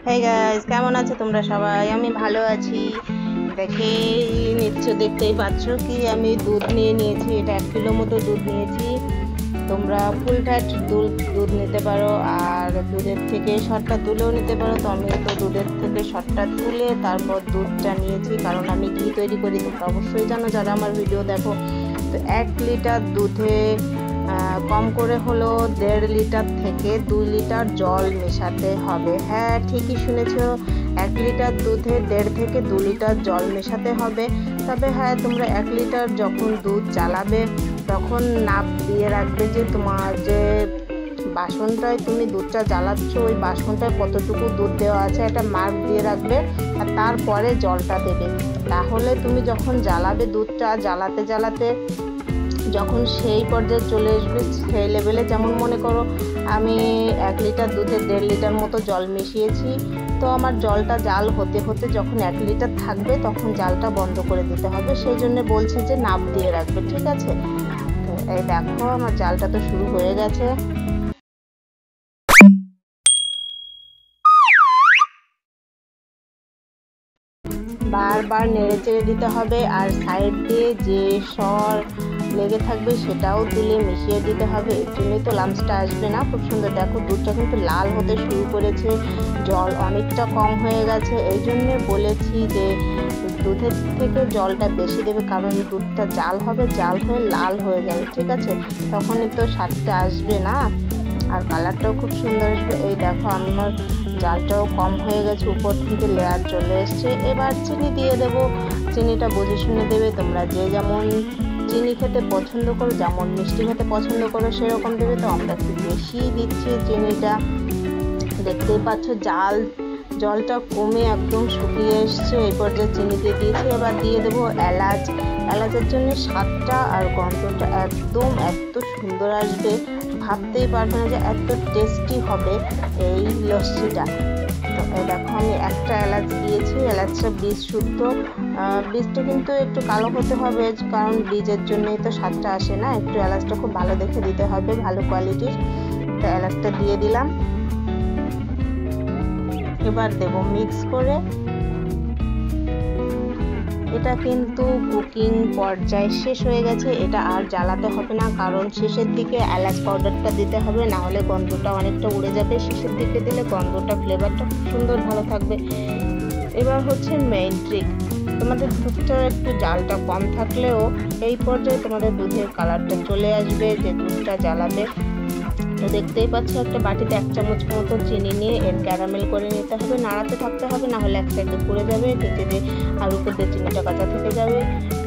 Hi guys, কেমন আছো তোমরা সবাই? আমি ভালো আছি। দেখতেই পাচ্ছ কি আমি দুধ নিয়ে নিয়েছি। এটা 1 কিলো মতো দুধ নিয়েছি। তোমরা ফুল ফ্যাট দুধ নিতে পারো, আর দুধের থেকে শর্টটা তুলেও নিতে পারো। তো আমি তো দুধের থেকে শর্টটা তুলে তারপর দুধটা নিয়েছি, কারণ আমি ঘি তৈরি করি। তোমরা অবশ্যই জানো যারা আমার ভিডিও দেখো। তো 1 লিটার দুধে কম করে হলো 1.5 লিটার থেকে 2 লিটার জল মেশাতে হবে। হ্যাঁ, ঠিকই শুনেছো, 1 লিটার দুধে 1.5 থেকে 2 লিটার জল মেশাতে হবে। তবে হ্যাঁ, তোমরা 1 লিটার যখন দুধ জ্বালাবে তখন নাপ দিয়ে রাখবে যে তোমার যে বাসনটায় তুমি দুধটা জ্বালাচ্ছ ওই বাসনটায় কতটুকু দুধ দেওয়া আছে, একটা মার্ক দিয়ে রাখবে। আর তারপরে জলটা দেবে। তাহলে তুমি যখন জ্বালাবে দুধটা জ্বালাতে জ্বালাতে যখন সেই পর্যায়ে চলে আসবে, সেই লেভেলে, যেমন মনে করো আমি 1 লিটার দুধে 1.5 লিটার মতো জল মিশিয়েছি, তো আমার জলটা জাল হতে হতে যখন 1 লিটার থাকবে তখন জালটা বন্ধ করে দিতে হবে। সেই জন্য বলছে যে নাপ দিয়ে রাখবে, ঠিক আছে? তো এই দেখো আমার জালটা তো শুরু হয়ে গেছে। বারবার নেড়ে চেড়ে দিতে হবে, আর সাইড দিয়ে যে সর লেগে থাকবে সেটাও তুলে মিশিয়ে দিতে হবে। এর জন্যই তো লামসটা আসবে না। খুব সুন্দর দেখো দুধটা কিন্তু লাল হতে শুরু করেছে, জল অনেকটা কম হয়ে গেছে। এই জন্যে বলেছি যে দুধের থেকে জলটা বেশি দেবে, কারণ দুধটা জাল হবে, জাল হয়ে লাল হয়ে যাবে, ঠিক আছে? তখনই তো স্বাদটা আসবে না, আর কালারটাও খুব সুন্দর আসবে। এই দেখো আমার জালটাও কম হয়ে গেছে, উপর থেকে লেয়ার চলে এসছে। এবার চিনি দিয়ে দেবো। চিনিটা বুঝে শুনে দেবে। তোমরা যে যেমন চিনি খেতে পছন্দ করো, যেমন মিষ্টি খেতে পছন্দ করো সেরকম দেবে। তো আমরা একটু বেশি দিচ্ছি চিনিটা। দেখতেই পাচ্ছ জলটা কমে একদম শুকিয়ে এসছে। এই পর্যায়ে চিনি দিয়ে দিয়েছি। এবার দিয়ে দেবো এলাচ। এলাচের জন্য স্বাদটা আর গন্ধটা একদম এত সুন্দর আসবে, ভাবতেই পারবে না যে এত টেস্টি হবে এই লস্যিটা। তো দেখো আমি একটা এলাচ দিয়েছি। এলাচটা বীজ শুদ্ধ। বীজটা কিন্তু একটু কালো হতে হবে, কারণ বীজের জন্যই তো স্বাদটা আসে না। একটু এলাচটা খুব ভালো দেখে দিতে হবে, ভালো কোয়ালিটির। তো এলাচটা দিয়ে দিলাম। এবার দেব মিক্স করে। এটা কিন্তু কুকিং পর্যায়ে শেষ হয়ে গেছে। এটা আর জ্বালাতে হবে না, কারণ শেষের দিকে এলাচ পাউডারটা দিতে হবে, না হলে গন্ধটা অনেকটা উড়ে যাবে। শেষের দিকে দিলে গন্ধটা, ফ্লেভারটা খুব সুন্দর ভালো থাকবে। এবার হচ্ছে মেইন ট্রিক, তোমাদের দুধটা একটু জালটা কম থাকলেও এই পর্যায়ে তোমাদের দুধের কালারটা চলে আসবে যে দুধটা জ্বালাবে। তো দেখতেই পাচ্ছ একটা বাটিতে 1 চামচ মতো চিনি নিয়ে এর ক্যারামেল করে নিতে হবে। নাড়াতে থাকতে হবে, না হলে এক সাইডে পুড়ে যাবে, যেতে আর উপর দিয়ে চিনিটা কাঁচা থেকে যাবে।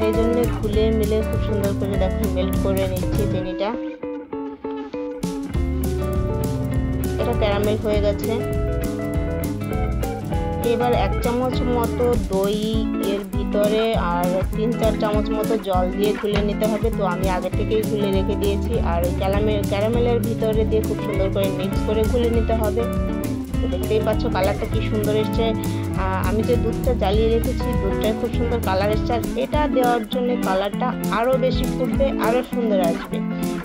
এই জন্য খুলে মিলে খুব সুন্দর করে দেখো মেল্ট করে নিচ্ছি চিনিটা। এটা ক্যারামেল হয়ে গেছে। এবার 1 চামচ মতো দই এর ভিতরে আর 3-4 চামচ মতো জল দিয়ে গুলে নিতে হবে। তো আমি আগে থেকেই গুলে রেখে দিয়েছি, আর ওই ক্যারামেলের ভিতরে দিয়ে খুব সুন্দর করে মিক্স করে গুলে নিতে হবে। তো দেখতেই পাচ্ছ কালারটা কি সুন্দর এসছে। আমি যে দুধটা জ্বালিয়ে রেখেছি দুধটায় খুব সুন্দর কালার এসছে, আর এটা দেওয়ার জন্য কালারটা আরও বেশি ফুটবে, আরও সুন্দর আসবে।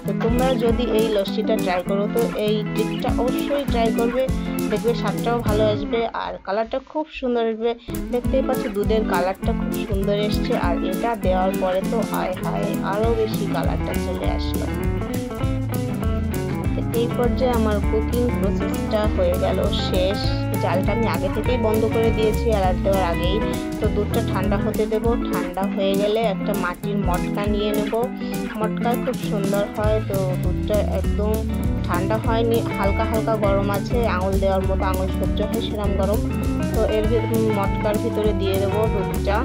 তো তোমরা যদি এই লস্যিটা ট্রাই করো, তো এই ট্রিকটা অবশ্যই ট্রাই করবে, দেখবে স্বাদটাও ভালো আসবে আর কালারটা খুব সুন্দর আসবে। দেখতেই পাচ্ছ দুধের কালারটা খুব সুন্দর এসছে, আর এটা দেওয়ার পরে তো হায় হায় আরও বেশি কালারটা চলে আসলো। এই পর্যায়ে আমার কুকিং প্রসেসটা হয়ে গেল শেষ। জালটা আমি আগে থেকেই বন্ধ করে দিয়েছি এলাচ দেওয়ার আগেই। তো দুধটা ঠান্ডা হতে দেব। ঠান্ডা হয়ে গেলে একটা মাটির মটকা নিয়ে নেব। মটকা খুব সুন্দর হয়। তো দুধটা একদম ঠান্ডা হয়নি, হালকা হালকা গরম আছে, আঙুল দেওয়ার মতো, আঙুল সহ্য হয় সেরকম গরম। তো এর মটকার ভিতরে দিয়ে দেবো দুধটা।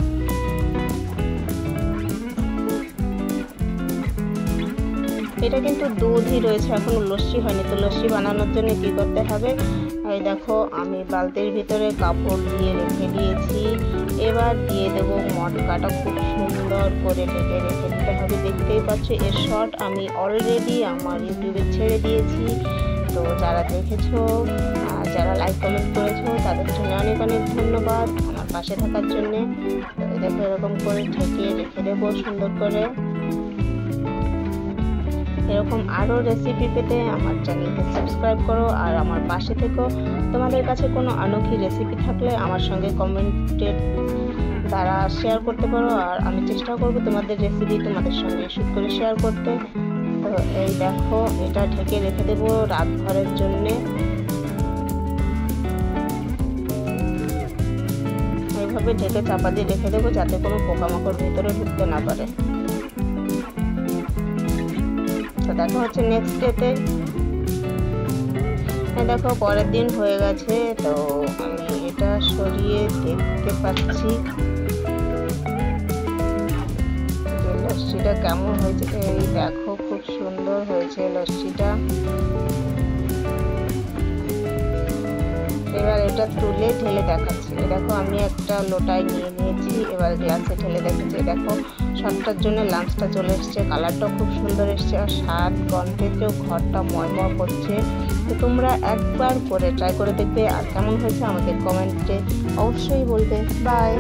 এটা কিন্তু দুধই রয়েছে, এখনো লস্যি হয়নি। তো লস্যি বানানোর জন্য কি করতে হবে, এই দেখো আমি বালতির ভিতরে কাপড় দিয়ে রেখে দিয়েছি। এবার দিয়ে দেবো মটকাটা, খুব সুন্দর করে ঢেকে রেখে দিতে হবে। দেখতেই পাচ্ছ এর শর্ট আমি অলরেডি আমার ইউটিউবে ছেড়ে দিয়েছি। তো যারা দেখেছো, যারা লাইক কমেন্ট করেছো, তাদের জন্য অনেক অনেক ধন্যবাদ আমার পাশে থাকার জন্যে। তো দেখো এরকম করে ঢেকে রেখে দেবো সুন্দর করে। এরকম আরও রেসিপি পেতে আমার চ্যানেলকে সাবস্ক্রাইব করো আর আমার পাশে থেকো। তোমাদের কাছে কোনো অনোখী রেসিপি থাকলে আমার সঙ্গে কমেন্টের দ্বারা শেয়ার করতে পারো, আর আমি চেষ্টা করব তোমাদের রেসিপি তোমাদের সঙ্গে শুট করে শেয়ার করতে। তো এই দেখো, এটা ঢেকে রেখে দেবো রাত ভরের জন্যে। এইভাবে ঢেকে চাপা দিয়ে রেখে দেবো যাতে কোনো পোকামাকড় ভিতরে ঢুকতে না পারে। তো দেখা হচ্ছে নেক্সট ডেতে। দেখো পরের দিন হয়ে গেছে, তো আমি এটা সরিয়ে দেখতে পাচ্ছি লস্যিটা কেমন হয়েছে। এই দেখো খুব সুন্দর হয়েছে লস্যিটা। এবার এটা তুলে ঢেলে দেখাচ্ছি। দেখো আমি একটা লোটায় নিয়ে নিয়েছি, এবার গ্লাসে ঢেলে দেখাচ্ছি। দেখো সবটার জন্য লাঞ্চটা চলে এসছে, কালারটাও খুব সুন্দর এসছে, আর স্বাদ গন্ধেতেও ঘরটা ময়ময় করছে। তো তোমরা একবার করে ট্রাই করে দেখবে, আর কেমন হয়েছে আমাকে কমেন্টে অবশ্যই বলবে। বাই।